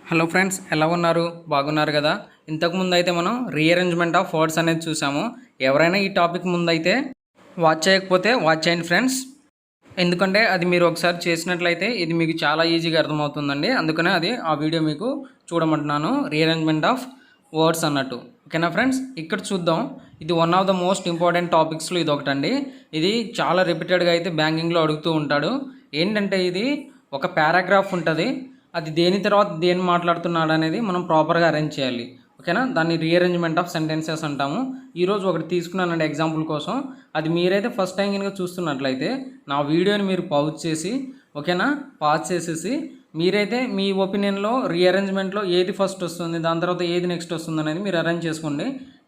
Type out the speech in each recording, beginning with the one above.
Hello friends, ఎలా ఉన్నారు? బాగున్నారు కదా? ఇంతకుముందు అయితే మనం రీఅరేంజ్మెంట్ ఆఫ్ వర్డ్స్ అనేది చూసాము. ఎవరైనా ఈ టాపిక్ ముందైతే వాచ్ చేయకపోతే వాచ్ చేయండి ఫ్రెండ్స్. ఎందుకంటే అది మీరు ఒకసారి చేసినట్లయితే ఇది మీకు చాలా ఈజీగా అర్థమవుతుందండి. అందుకనే ఆ వీడియో మీకు చూడమంటున్నాను. రీఅరేంజ్మెంట్ ఆఫ్ వర్డ్స్ అన్నట్టు. ఓకేనా ఫ్రెండ్స్, ఇక్కడ చూద్దాం. ఇది one of the most important టాపిక్స్లో ఇది ఒకటండి. ఇది చాలా రిపీటెడ్గా అయితే బ్యాంకింగ్లో అడుగుతూ ఉంటాడు. ఏంటంటే ఇది ఒక పారాగ్రాఫ్ ఉంటుంది. అది దేని తర్వాత దేని మాట్లాడుతున్నాడు అనేది మనం ప్రాపర్గా అరేంజ్ చేయాలి. ఓకేనా, దాన్ని రీఅరేంజ్మెంట్ ఆఫ్ సెంటెన్సెస్ అంటాము. ఈరోజు ఒకటి తీసుకున్నానండి ఎగ్జాంపుల్ కోసం. అది మీరైతే ఫస్ట్ టైం కనుక చూస్తున్నట్లయితే నా వీడియోని మీరు పాజ్ చేసేసి మీరైతే మీ ఒపీనియన్లో రీఅరేంజ్మెంట్లో ఏది ఫస్ట్ వస్తుంది, దాని తర్వాత ఏది నెక్స్ట్ వస్తుంది అనేది మీరు అరేంజ్ చేసుకోండి.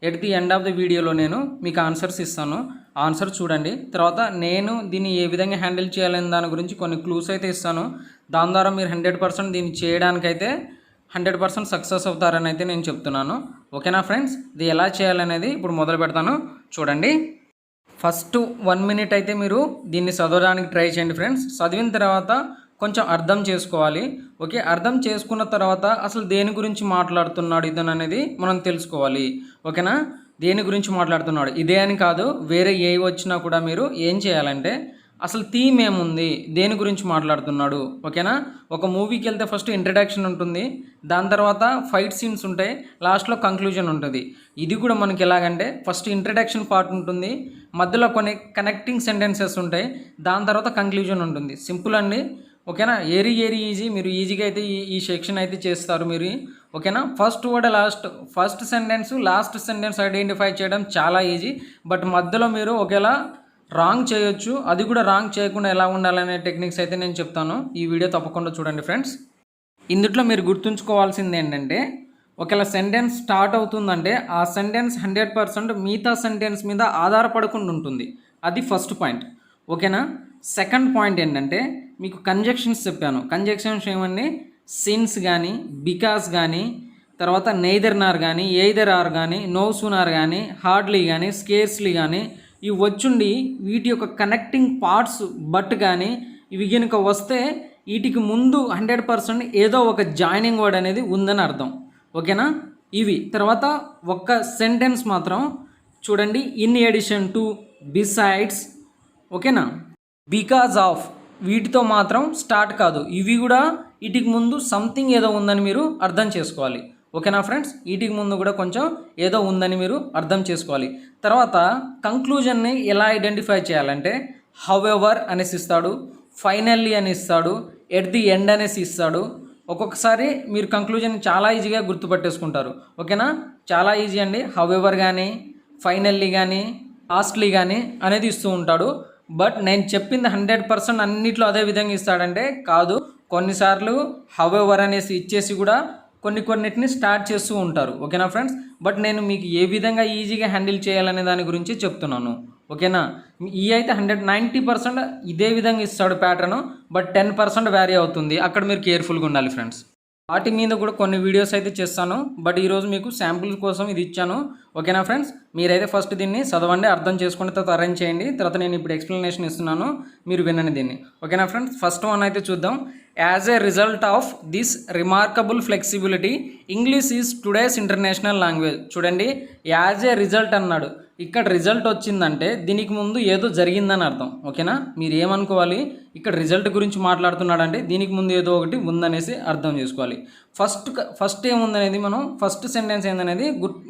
At the end of the వీడియోలో నేను మీకు ఆన్సర్స్ ఇస్తాను. ఆన్సర్ చూడండి. తర్వాత నేను దీన్ని ఏ విధంగా హ్యాండిల్ చేయాలనే దాని గురించి కొన్ని క్లూస్ అయితే ఇస్తాను. దాని ద్వారా మీరు 100% దీన్ని చేయడానికైతే 100% సక్సెస్ అవుతారని అయితే నేను చెప్తున్నాను. ఓకేనా ఫ్రెండ్స్, ఇది ఎలా చేయాలనేది ఇప్పుడు మొదలు పెడతాను. చూడండి. ఫస్ట్ 1 మినిట్ అయితే మీరు దీన్ని చదవడానికి ట్రై చేయండి ఫ్రెండ్స్. చదివిన తర్వాత కొంచెం అర్థం చేసుకోవాలి. ఓకే, అర్థం చేసుకున్న తర్వాత అసలు దేని గురించి మాట్లాడుతున్నాడు ఇతను అనేది మనం తెలుసుకోవాలి. ఓకేనా, దేని గురించి మాట్లాడుతున్నాడు ఇదే అని కాదు, వేరే ఏ వచ్చినా కూడా మీరు ఏం చేయాలంటే అసలు థీమ్ ఏముంది, దేని గురించి మాట్లాడుతున్నాడు. ఓకేనా, ఒక మూవీకి వెళ్తే ఫస్ట్ ఇంట్రడక్షన్ ఉంటుంది, దాని తర్వాత ఫైట్ సీన్స్ ఉంటాయి, లాస్ట్లో కంక్లూజన్ ఉంటుంది. ఇది కూడా మనకి ఎలాగంటే ఫస్ట్ ఇంట్రడక్షన్ పార్ట్ ఉంటుంది, మధ్యలో కొన్ని కనెక్టింగ్ సెంటెన్సెస్ ఉంటాయి, దాని తర్వాత కంక్లూజన్ ఉంటుంది. సింపుల్ అండి. ఓకేనా, ఏరీ ఈజీ. మీరు ఈజీగా అయితే ఈ సెక్షన్ అయితే చేస్తారు మీరు. ఓకేనా, first word first sentence last sentence identify చేయడం చాలా ఈజీ. బట్ మధ్యలో మీరు ఒకేలా రాంగ్ చేయొచ్చు. అది కూడా రాంగ్ చేయకుండా ఎలా ఉండాలనే టెక్నిక్స్ అయితే నేను చెప్తాను. ఈ వీడియో తప్పకుండా చూడండి ఫ్రెండ్స్. ఇందులో మీరు గుర్తుంచుకోవాల్సింది ఏంటంటే ఒకవేళ సెంటెన్స్ స్టార్ట్ అవుతుందంటే ఆ సెంటెన్స్ 100% మిగతా సెంటెన్స్ మీద ఆధారపడకుండా ఉంటుంది. అది ఫస్ట్ పాయింట్. ఓకేనా, సెకండ్ పాయింట్ ఏంటంటే మీకు కంజక్షన్స్ చెప్పాను. కంజక్షన్స్ ఏమన్నీ సిన్స్ కానీ, బికాస్ కానీ, తర్వాత నెయిదర్ నార్ కానీ, ఎయిదర్ ఆర్ కానీ, నో సూనార్ కానీ, హార్డ్లీ కానీ, స్కేర్స్లీ కానీ ఇవి వచ్చుండి వీటి యొక్క కనెక్టింగ్ పార్ట్స్ బట్ కానీ ఇవి కనుక వస్తే వీటికి ముందు 100% ఏదో ఒక జాయినింగ్ వర్డ్ అనేది ఉందని అర్థం. ఓకేనా, ఇవి తర్వాత ఒక్క సెంటెన్స్ మాత్రం చూడండి. ఇన్ ఎడిషన్ టు, బిసైడ్స్, ఓకేనా, బికాజ్ ఆఫ్, వీటితో మాత్రం స్టార్ట్ కాదు. ఇవి కూడా వీటికి ముందు సంథింగ్ ఏదో ఉందని మీరు అర్థం చేసుకోవాలి. ఓకేనా ఫ్రెండ్స్, వీటికి ముందు కూడా కొంచెం ఏదో ఉందని మీరు అర్థం చేసుకోవాలి. తర్వాత కంక్లూజన్ని ఎలా ఐడెంటిఫై చేయాలంటే హౌఎవర్ అనేసి ఇస్తాడు, ఫైనల్లీ అని ఇస్తాడు, ఎట్ ది ఎండ్ అనేసి ఇస్తాడు. ఒక్కొక్కసారి మీరు కంక్లూజన్ చాలా ఈజీగా గుర్తుపట్టేసుకుంటారు. ఓకేనా, చాలా ఈజీ అండి. హౌఎవర్ కానీ, ఫైనల్లీ కానీ, లాస్ట్లీ కానీ అనేది ఇస్తూ ఉంటాడు. బట్ నేను చెప్పింది 100% అన్నిట్లో అదే విధంగా ఇస్తాడంటే కాదు. కొన్నిసార్లు హౌఎవర్ అనేసి ఇచ్చేసి కూడా కొన్నిటిని స్టార్ట్ చేస్తూ ఉంటారు. ఓకేనా ఫ్రెండ్స్, బట్ నేను మీకు ఏ విధంగా ఈజీగా హ్యాండిల్ చేయాలనే దాని గురించి చెప్తున్నాను. ఓకేనా, ఈ అయితే 90% ఇదే విధంగా ఇస్తాడు ప్యాటర్న్, బట్ 10% వ్యారీ అవుతుంది. అక్కడ మీరు కేర్ఫుల్గా ఉండాలి ఫ్రెండ్స్. వాటి మీద కూడా కొన్ని వీడియోస్ అయితే చేస్తాను, బట్ ఈరోజు మీకు శాంపుల్ కోసం ఇది ఇచ్చాను. ఓకేనా ఫ్రెండ్స్, మీరైతే ఫస్ట్ దీన్ని చదవండి, అర్థం చేసుకుని తర్వాత అరేంజ్ చేయండి. తర్వాత నేను ఇప్పుడు ఎక్స్ప్లెనేషన్ ఇస్తున్నాను, మీరు వినండి దీన్ని. ఓకేనా ఫ్రెండ్స్, ఫస్ట్ వన్ అయితే చూద్దాం. As a result of this remarkable flexibility English is today's international language. చూడండి, యాజ్ ఏ రిజల్ట్ అన్నాడు. ఇక్కడ రిజల్ట్ వచ్చిందంటే దీనికి ముందు ఏదో జరిగిందని అర్థం. ఓకేనా, మీరు ఏమనుకోవాలి, ఇక్కడ రిజల్ట్ గురించి మాట్లాడుతున్నాడంటే దీనికి ముందు ఏదో ఒకటి ఉందనేసి అర్థం చేసుకోవాలి. ఫస్ట్ ఏముందనేది మనం ఫస్ట్ సెంటెన్స్ ఏందనేది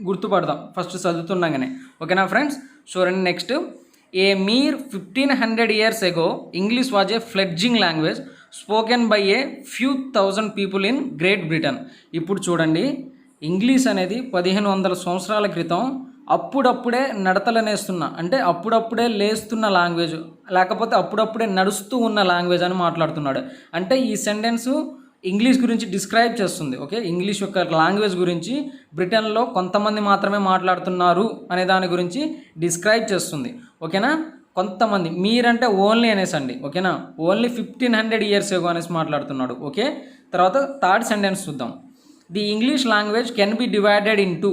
గుర్తుపడదాం ఫస్ట్ చదువుతుండగానే. ఓకేనా ఫ్రెండ్స్, చూడండి. Next, a mere 1500 years ago English was a fledgling language spoken by a few thousand people in Great Britain. ఇప్పుడు చూడండి, ఇంగ్లీష్ అనేది 1500 సంవత్సరాల క్రితం అప్పుడప్పుడే అంటే అప్పుడప్పుడే లేస్తున్న లాంగ్వేజ్, లేకపోతే అప్పుడప్పుడే నడుస్తూ ఉన్న లాంగ్వేజ్ అని మాట్లాడుతున్నాడు. అంటే ఈ సెంటెన్సు ఇంగ్లీష్ గురించి డిస్క్రైబ్ చేస్తుంది. ఓకే, ఇంగ్లీష్ యొక్క లాంగ్వేజ్ గురించి బ్రిటన్లో కొంతమంది మాత్రమే మాట్లాడుతున్నారు అనే దాని గురించి డిస్క్రైబ్ చేస్తుంది. ఓకేనా, కొంతమంది, మీరంటే ఓన్లీ అనేసండి. ఓకేనా, ఓన్లీ 1500 years ago అనేసి మాట్లాడుతున్నాడు. ఓకే, తర్వాత థర్డ్ సెంటెన్స్ చూద్దాం. The English language can be divided in two.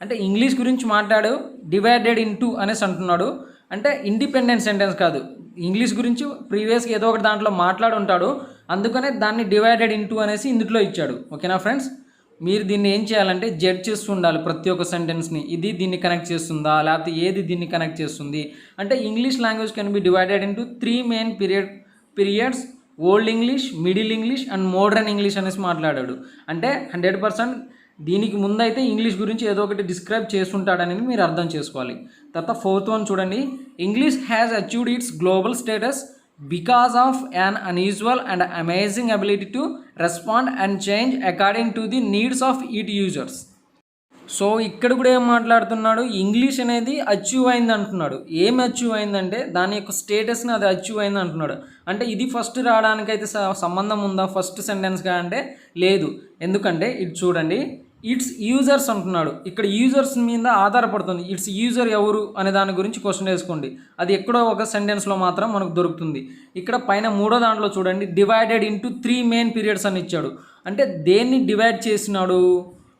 అంటే ఇంగ్లీష్ గురించి మాట్లాడు, డివైడెడ్ ఇన్ టూ అనేసి అంటున్నాడు. అంటే ఇండిపెండెంట్ సెంటెన్స్ కాదు. ఇంగ్లీష్ గురించి ప్రీవియస్గా ఏదో ఒకటి దాంట్లో మాట్లాడుంటాడు, అందుకనే దాన్ని డివైడెడ్ ఇంటూ అనేసి ఇందులో ఇచ్చాడు. ఓకేనా ఫ్రెండ్స్, మీరు దీన్ని ఏం చేయాలంటే జడ్జ్ చేస్తూ ఉండాలి ప్రతి ఒక్క సెంటెన్స్ని. ఇది దీన్ని కనెక్ట్ చేస్తుందా, లేకపోతే ఏది దీన్ని కనెక్ట్ చేస్తుంది. అంటే English language can be divided into 3 main periods: old English, middle English and modern English అనేసి మాట్లాడాడు. అంటే 100% దీనికి ముందైతే ఇంగ్లీష్ గురించి ఏదో ఒకటి డిస్క్రైబ్ చేస్తుంటాడనేది మీరు అర్థం చేసుకోవాలి. తర్వాత 4th వన్ చూడండి. English has achieved it's global status because of an unusual and amazing ability to respond and change according to the needs of its users. So ఇక్కడ కూడా ఏం మాట్లాడుతున్నాడు, ఇంగ్లీష్ అనేది అచీవ్ అయింది అంటున్నాడు. ఏం అచీవ్ అయిందంటే దాని యొక్క స్టేటస్ని అది అచీవ్ అయింది అంటున్నాడు. అంటే ఇది ఫస్ట్ రావడానికైతే సంబంధం ఉందా ఫస్ట్ సెంటెన్స్గా అంటే లేదు. ఎందుకంటే ఇది చూడండి, ఇట్స్ యూజర్స్ అంటున్నాడు. ఇక్కడ యూజర్స్ మీద ఆధారపడుతుంది. ఇట్స్ యూజర్ ఎవరు అనే దాని గురించి క్వశ్చన్ వేసుకోండి. అది ఎక్కడో ఒక సెంటెన్స్లో మాత్రం మనకు దొరుకుతుంది. ఇక్కడ పైన 3వ దాంట్లో చూడండి, డివైడెడ్ ఇంటూ 3 మెయిన్ పీరియడ్స్ అని ఇచ్చాడు. అంటే దేన్ని డివైడ్ చేసినాడు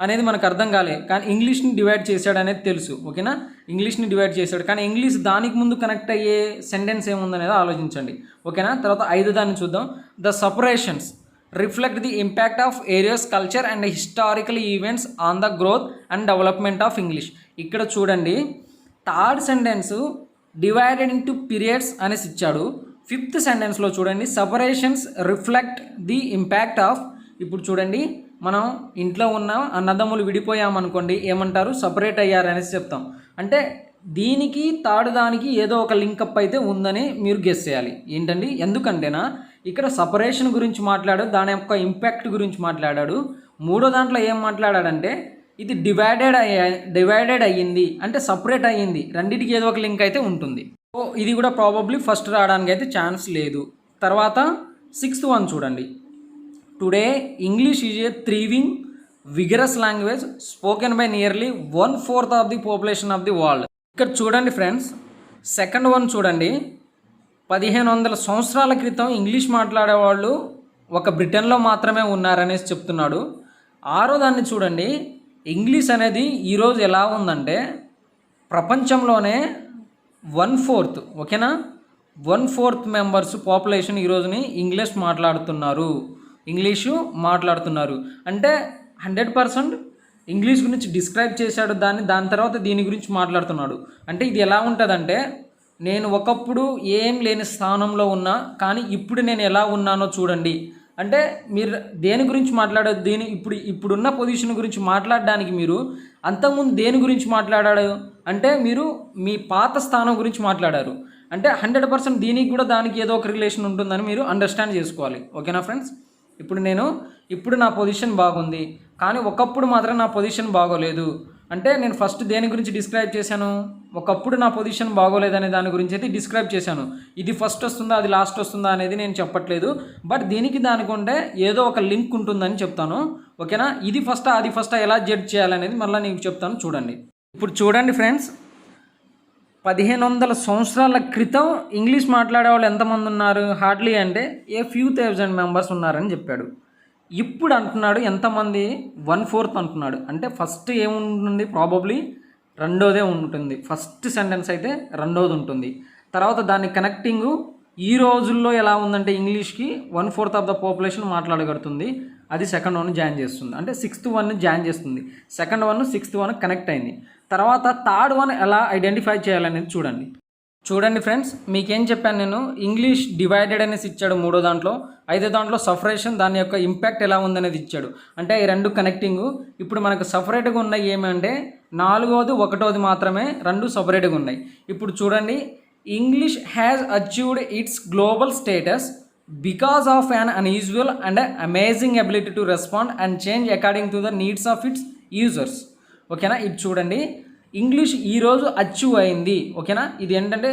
అనేది మనకు అర్థం కాలే, కానీ ఇంగ్లీష్ని డివైడ్ చేశాడు అనేది తెలుసు. ఓకేనా, ఇంగ్లీష్ని డివైడ్ చేశాడు, కానీ ఇంగ్లీష్ దానికి ముందు కనెక్ట్ అయ్యే సెంటెన్స్ ఏముందనేది ఆలోచించండి. ఓకేనా, తర్వాత 5వ దాన్ని చూద్దాం. The separations reflect the impact of areas culture and historical events on the growth and development of English. ఇక్కడ చూడండి, 3rd sentence divided into periods అనేసి ఇచ్చాడు. 5th సెంటెన్స్లో చూడండి, separations reflect the impact of. ఇప్పుడు చూడండి, మనం ఇంట్లో ఉన్న అన్నదమ్ములు విడిపోయామనుకోండి, ఏమంటారు, సపరేట్ అయ్యారు అనేసి చెప్తాం. అంటే దీనికి 3rd దానికి ఏదో ఒక లింకప్ అయితే ఉందని మీరు గెస్ చేయాలి. ఏంటండి, ఎందుకంటేనా ఇక్కడ సపరేషన్ గురించి మాట్లాడాడు, దాని యొక్క ఇంపాక్ట్ గురించి మాట్లాడాడు. 3వ దాంట్లో ఏం మాట్లాడాడంటే ఇది డివైడెడ్ అయ్యింది అంటే సపరేట్ అయ్యింది. రెండింటికి ఏదో ఒక లింక్ అయితే ఉంటుంది. సో ఇది కూడా ప్రాబబ్లీ ఫస్ట్ రావడానికి అయితే ఛాన్స్ లేదు. తర్వాత 6th వన్ చూడండి. Today English is a thriving vigorous language spoken by nearly 1/4 of the population of the world. ఇక్కడ చూడండి ఫ్రెండ్స్, 2nd వన్ చూడండి. 1500 సంవత్సరాల క్రితం ఇంగ్లీష్ మాట్లాడేవాళ్ళు ఒక బ్రిటన్లో మాత్రమే ఉన్నారనేసి చెప్తున్నాడు. 6వ దాన్ని చూడండి, ఇంగ్లీష్ అనేది ఈరోజు ఎలా ఉందంటే ప్రపంచంలోనే 1/4, ఓకేనా, 1/4 మెంబర్స్ పాపులేషన్ ఈరోజుని ఇంగ్లీష్ మాట్లాడుతున్నారు. అంటే 100% ఇంగ్లీష్ గురించి డిస్క్రైబ్ చేశాడు దాని తర్వాత దీని గురించి మాట్లాడుతున్నాడు. అంటే ఇది ఎలా ఉంటుందంటే, నేను ఒకప్పుడు ఏం లేని స్థానంలో ఉన్నా, కానీ ఇప్పుడు నేను ఎలా ఉన్నానో చూడండి. అంటే మీరు దేని గురించి మాట్లాడదు, ఇప్పుడున్న పొజిషన్ గురించి మాట్లాడడానికి మీరు అంతకుముందు దేని గురించి మాట్లాడాడు అంటే మీరు మీ పాత స్థానం గురించి మాట్లాడారు. అంటే 100% దీనికి కూడా దానికి ఏదో ఒక రిలేషన్ ఉంటుందని మీరు అండర్స్టాండ్ చేసుకోవాలి. ఓకేనా ఫ్రెండ్స్, ఇప్పుడు నా పొజిషన్ బాగుంది, కానీ ఒకప్పుడు మాత్రం నా పొజిషన్ బాగోలేదు. అంటే నేను ఫస్ట్ దేని గురించి డిస్క్రైబ్ చేశాను, ఒకప్పుడు నా పొజిషన్ బాగోలేదనే దాని గురించి అయితే డిస్క్రైబ్ చేశాను. ఇది ఫస్ట్ వస్తుందా అది లాస్ట్ వస్తుందా అనేది నేను చెప్పట్లేదు, బట్ దీనికి దానికి ఉంటే ఏదో ఒక లింక్ ఉంటుందని చెప్తాను. ఓకేనా, ఇది ఫస్టా అది ఫస్టా ఎలా జడ్జ్ చేయాలనేది మళ్ళీ నీకు చెప్తాను. చూడండి, ఇప్పుడు చూడండి ఫ్రెండ్స్, 1500 సంవత్సరాల క్రితం ఇంగ్లీష్ మాట్లాడే వాళ్ళు ఎంతమంది ఉన్నారు, హార్డ్లీ అంటే ఏ ఫ్యూ థౌజండ్ మెంబర్స్ ఉన్నారని చెప్పాడు. ఇప్పుడు అంటున్నాడు ఎంతమంది, 1/4 అంటున్నాడు. అంటే ఫస్ట్ ఏముంటుంది, ప్రాబబ్లీ రెండోదే ఉంటుంది. ఫస్ట్ సెంటెన్స్ అయితే రెండోది ఉంటుంది. తర్వాత దాన్ని కనెక్టింగ్ ఈ రోజుల్లో ఎలా ఉందంటే ఇంగ్లీష్కి 1/4 ఆఫ్ ద పాపులేషన్ మాట్లాడగలుగుతుంది. అది 2nd వన్ జాయిన్ చేస్తుంది. అంటే 6th వన్ జాయిన్ చేస్తుంది. 2nd one 6th one connect అయింది. తర్వాత 3rd వన్ ఎలా ఐడెంటిఫై చేయాలనేది చూడండి ఫ్రెండ్స్, మీకేం చెప్పాను నేను, ఇంగ్లీష్ డివైడెడ్ అనేసి ఇచ్చాడు 3వ దాంట్లో. 5వ దాంట్లో సపరేషన్, దాని యొక్క ఇంపాక్ట్ ఎలా ఉందనేది ఇచ్చాడు. అంటే ఈ రెండు కనెక్టింగ్. ఇప్పుడు మనకు సపరేట్గా ఉన్నాయి ఏమంటే 4వది 1వది మాత్రమే, 2 సపరేట్గా ఉన్నాయి. ఇప్పుడు చూడండి, English has achieved it's global status because of an unusual and amazing ability to respond and change according to the needs of its users. ఓకేనా, ఇది చూడండి, ఇంగ్లీష్ ఈరోజు అచీవ్ అయింది. ఓకేనా, ఇది ఏంటంటే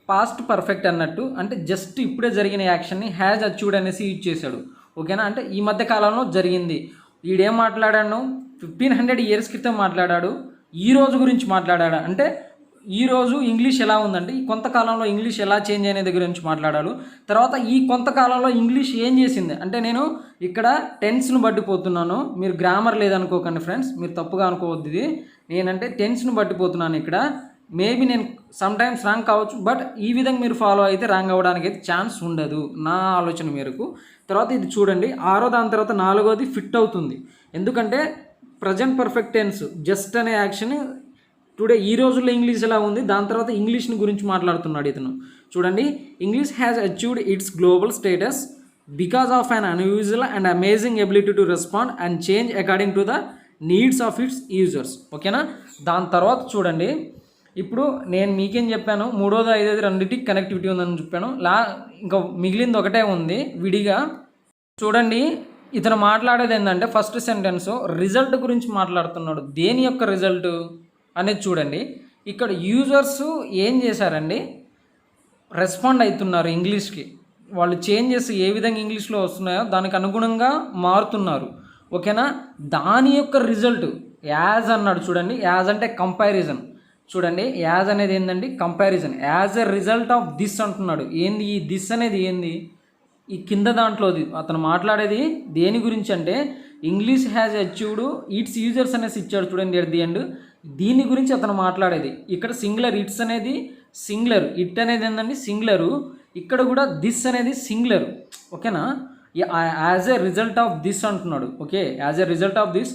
పాస్ట్ పర్ఫెక్ట్ అన్నట్టు, అంటే జస్ట్ ఇప్పుడే జరిగిన యాక్షన్ని హ్యాజ్ అచీవ్డ్ అనేసి యూజ్ చేశాడు. ఓకేనా, అంటే ఈ మధ్య కాలంలో జరిగింది. వీడేం మాట్లాడాను, 1500 years క్రితం మాట్లాడాడు, ఈ రోజు గురించి మాట్లాడాడు. అంటే ఈరోజు ఇంగ్లీష్ ఎలా ఉందంటే ఈ కొంతకాలంలో ఇంగ్లీష్ ఎలా చేంజ్ అనేది గురించి మాట్లాడాడు. తర్వాత ఈ కొంతకాలంలో ఇంగ్లీష్ ఏం చేసింది అంటే, నేను ఇక్కడ టెన్స్ను బట్టిపోతున్నాను, మీరు గ్రామర్ లేదనుకోకండి ఫ్రెండ్స్, మీరు తప్పుగా అనుకోవద్దు. ఇది నేనంటే టెన్స్ను బట్టిపోతున్నాను. ఇక్కడ మేబీ నేను సమ్ టైమ్స్ రాంగ్ కావచ్చు, బట్ ఈ విధంగా మీరు ఫాలో అయితే రాంగ్ అవ్వడానికి అయితే ఛాన్స్ ఉండదు నా ఆలోచన మేరకు. తర్వాత ఇది చూడండి, దాని తర్వాత 4వది ఫిట్ అవుతుంది. ఎందుకంటే ప్రజెంట్ పర్ఫెక్ట్ టెన్స్ జస్ట్ అనే యాక్షన్ టుడే ఈ రోజుల్లో ఇంగ్లీష్ ఎలా ఉంది, దాని తర్వాత ఇంగ్లీష్ని గురించి మాట్లాడుతున్నాడు ఇతను. చూడండి, English has achieved it's global status because of an unusual and amazing ability to respond and change according to the needs of it's users. ఓకేనా. దాని తర్వాత చూడండి, ఇప్పుడు నేను మీకేం చెప్పాను, 3వది 5వది రెండింటికి కనెక్టివిటీ ఉందని చెప్పాను. ఇంకా మిగిలింది ఒకటే ఉంది విడిగా. చూడండి, ఇతను మాట్లాడేది ఏంటంటే ఫస్ట్ సెంటెన్స్ రిజల్ట్ గురించి మాట్లాడుతున్నాడు. దేని యొక్క రిజల్ట్ అనేది చూడండి. ఇక్కడ యూజర్స్ ఏం చేశారండి, రెస్పాండ్ అవుతున్నారు ఇంగ్లీష్కి. వాళ్ళు చేంజెస్ ఏ విధంగా ఇంగ్లీష్లో వస్తున్నాయో దానికి అనుగుణంగా మారుతున్నారు. ఓకేనా. దాని యొక్క రిజల్ట్ యాజ్ అన్నాడు. చూడండి, యాజ్ అంటే కంపారిజన్. చూడండి, యాజ్ అనేది ఏంటండి, comparison. As a result of this అంటున్నాడు. ఏంది ఈ దిస్ అనేది ఏంది, ఈ కింద దాంట్లోది అతను మాట్లాడేది దేని గురించి అంటే English has achieved it's users అనేసి ఇచ్చాడు. చూడండి ఎట్ ది ఎండ్, దీని గురించి అతను మాట్లాడేది. ఇక్కడ సింగులర్, ఇట్స్ అనేది సింగులర్, ఇట్ అనేది ఏంటండి సింగులరు, ఇక్కడ కూడా దిస్ అనేది సింగులర్. ఓకేనా. As a result of this అంటున్నాడు. Okay, as a result of this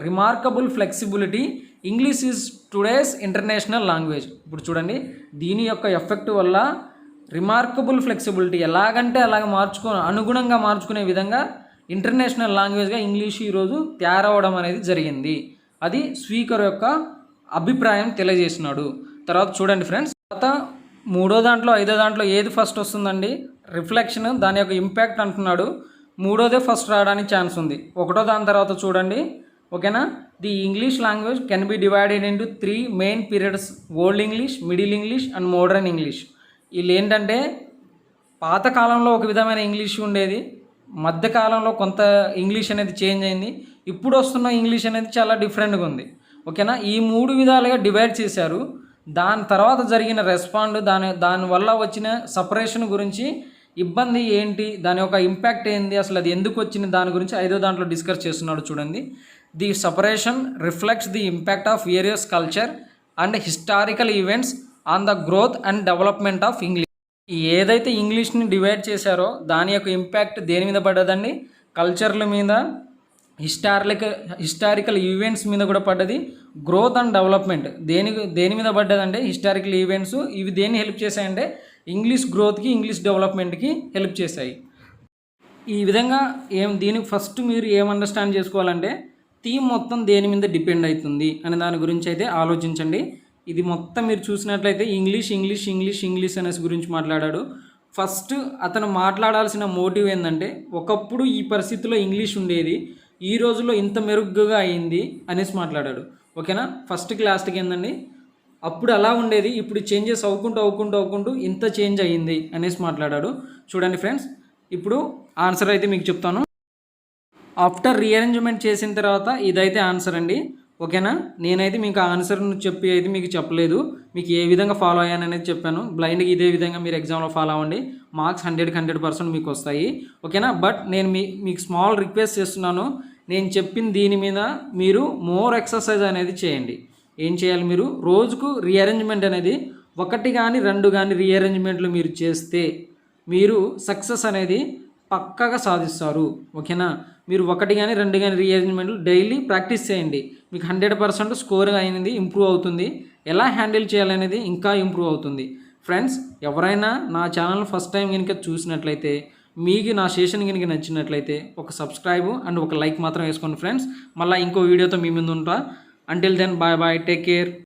remarkable flexibility English is today's international language. ఇప్పుడు చూడండి, దీని యొక్క ఎఫెక్ట్ వల్ల రిమార్కబుల్ ఫ్లెక్సిబిలిటీ ఎలాగంటే అలాగ అనుగుణంగా మార్చుకునే విధంగా ఇంటర్నేషనల్ లాంగ్వేజ్గా ఇంగ్లీష్ ఈరోజు తయారవడం అనేది జరిగింది. అది స్పీకర్ యొక్క అభిప్రాయం తెలియజేసినాడు. తర్వాత చూడండి ఫ్రెండ్స్, తర్వాత 3వ దాంట్లో 5వ దాంట్లో ఏది ఫస్ట్ వస్తుందండి, రిఫ్లెక్షన్, దాని యొక్క ఇంపాక్ట్ అంటున్నాడు. 3వదే ఫస్ట్ రావడానికి ఛాన్స్ ఉంది. 1వ దాని తర్వాత చూడండి. ఓకేనా. The English language can be divided into 3 main periods: old English, middle English and modern English. వీళ్ళు ఏంటంటే పాతకాలంలో ఒక విధమైన ఇంగ్లీష్ ఉండేది, మధ్యకాలంలో కొంత ఇంగ్లీష్ అనేది చేంజ్ అయింది, ఇప్పుడు వస్తున్న ఇంగ్లీష్ అనేది చాలా డిఫరెంట్గా ఉంది. ఓకేనా. ఈ 3 విధాలుగా డివైడ్ చేశారు. దాని తర్వాత జరిగిన రెస్పాండ్, దానివల్ల వచ్చిన సపరేషన్ గురించి, ఇబ్బంది ఏంటి, దాని యొక్క ఇంపాక్ట్ ఏంది, అసలు అది ఎందుకు వచ్చింది, దాని గురించి 5వ దాంట్లో డిస్కస్ చేస్తున్నాడు. చూడండి, the separation reflects the impact of various culture and historical events on the growth and development of English. ఏదైతే ఇంగ్లీష్ని డివైడ్ చేశారో దాని యొక్క ఇంపాక్ట్ దేని మీద పడ్డదండి, కల్చర్ల మీద, హిస్టారికల్ ఈవెంట్స్ మీద కూడా పడ్డది. గ్రోత్ అండ్ డెవలప్మెంట్ దేని మీద పడ్డదంటే హిస్టారికల్ ఈవెంట్స్. ఇవి దేన్ని హెల్ప్ చేశాయంటే ఇంగ్లీష్ గ్రోత్కి, ఇంగ్లీష్ డెవలప్మెంట్కి హెల్ప్ చేశాయి. ఈ విధంగా దీనికి ఫస్ట్ మీరు ఏం అండర్స్టాండ్ చేసుకోవాలంటే థీమ్ మొత్తం దేని మీద డిపెండ్ అవుతుంది అనే దాని గురించి అయితే ఆలోచించండి. ఇది మొత్తం మీరు చూసినట్లయితే ఇంగ్లీష్ ఇంగ్లీష్ ఇంగ్లీష్ ఇంగ్లీష్ అనేసి గురించి మాట్లాడాడు. ఫస్ట్ అతను మాట్లాడాల్సిన మోటివ్ ఏంటంటే ఒకప్పుడు ఈ పరిస్థితిలో ఇంగ్లీష్ ఉండేది, ఈ రోజుల్లో ఇంత మెరుగ్గా అయింది అనేసి మాట్లాడాడు. ఓకేనా. ఫస్ట్కి లాస్ట్కి ఏందండి, అప్పుడు అలా ఉండేది, ఇప్పుడు చేంజెస్ అవ్వుకుంటూ ఇంత చేంజ్ అయ్యింది అనేసి మాట్లాడాడు. చూడండి ఫ్రెండ్స్, ఇప్పుడు ఆన్సర్ అయితే మీకు చెప్తాను. ఆఫ్టర్ రీఅరేంజ్మెంట్ చేసిన తర్వాత ఇదైతే ఆన్సర్ అండి. ఓకేనా. నేనైతే మీకు ఆన్సర్ను చెప్పి అయితే మీకు చెప్పలేదు, మీకు ఏ విధంగా ఫాలో అయ్యాను అనేది చెప్పాను. బ్లైండ్గా ఇదే విధంగా మీరు ఎగ్జామ్లో ఫాలో అవ్వండి, మార్క్స్ 100% మీకు వస్తాయి. ఓకేనా. బట్ నేను మీకు స్మాల్ రిక్వెస్ట్ చేస్తున్నాను, నేను చెప్పిన దీని మీద మీరు మోర్ ఎక్సర్సైజ్ అనేది చేయండి. ఏం చేయాలి, మీరు రోజుకు రీఅరేంజ్మెంట్ అనేది 1 కానీ 2 కానీ రీఅరేంజ్మెంట్లు మీరు చేస్తే మీరు సక్సెస్ అనేది పక్కాగా సాధిస్తారు. ఓకేనా. మీరు 1 కానీ 2 కానీ రీఅరేంజ్మెంట్లు డైలీ ప్రాక్టీస్ చేయండి, మీకు 100% స్కోర్ అనేది ఇంప్రూవ్ అవుతుంది. ఎలా హ్యాండిల్ చేయాలనేది ఇంకా ఇంప్రూవ్ అవుతుంది. ఫ్రెండ్స్, ఎవరైనా నా ఛానల్ ఫస్ట్ టైం కనుక చూసినట్లయితే, మీకు నా సెషన్ కనుక నచ్చినట్లయితే ఒక సబ్స్క్రైబ్ అండ్ ఒక లైక్ మాత్రం వేసుకోండి ఫ్రెండ్స్. మళ్ళీ ఇంకో వీడియోతో మీ ముందు ఉంటా. Until then, bye bye, take care.